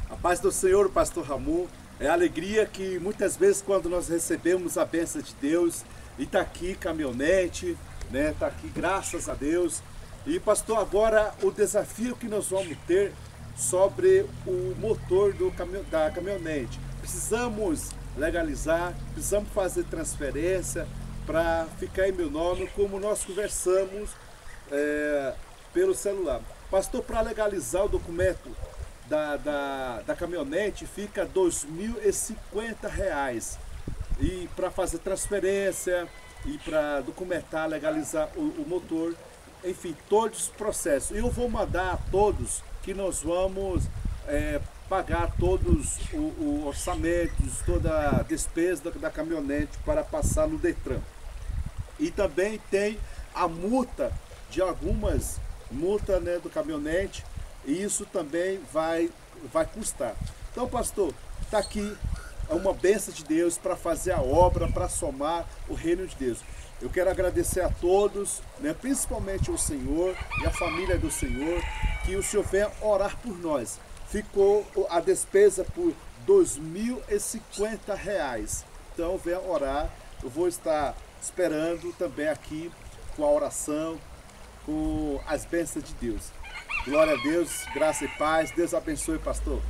A paz do Senhor, pastor Ramon. É alegria que muitas vezes quando nós recebemos a bênção de Deus, e está aqui caminhonete, né? Está aqui, graças a Deus. E pastor, agora o desafio que nós vamos ter sobre o motor da caminhonete. Precisamos legalizar, precisamos fazer transferência para ficar em meu nome, como nós conversamos pelo celular. Pastor, para legalizar o documento da caminhonete fica R$ 2.050. E para fazer transferência e para documentar, legalizar o motor, enfim, todos os processos. Eu vou mandar a todos que nós vamos pagar todos os orçamentos, toda a despesa da caminhonete para passar no Detran. E também tem a multa de algumas multas, né, do caminhonete, e isso também vai custar. Então, pastor, está aqui uma bênção de Deus para fazer a obra, para somar o reino de Deus. Eu quero agradecer a todos, né, principalmente ao Senhor e a família do Senhor, que o Senhor venha orar por nós. Ficou a despesa por R$ 2.050. Então, venha orar. Eu vou estar esperando também aqui com a oração, com as bênçãos de Deus. Glória a Deus, graça e paz. Deus abençoe, pastor.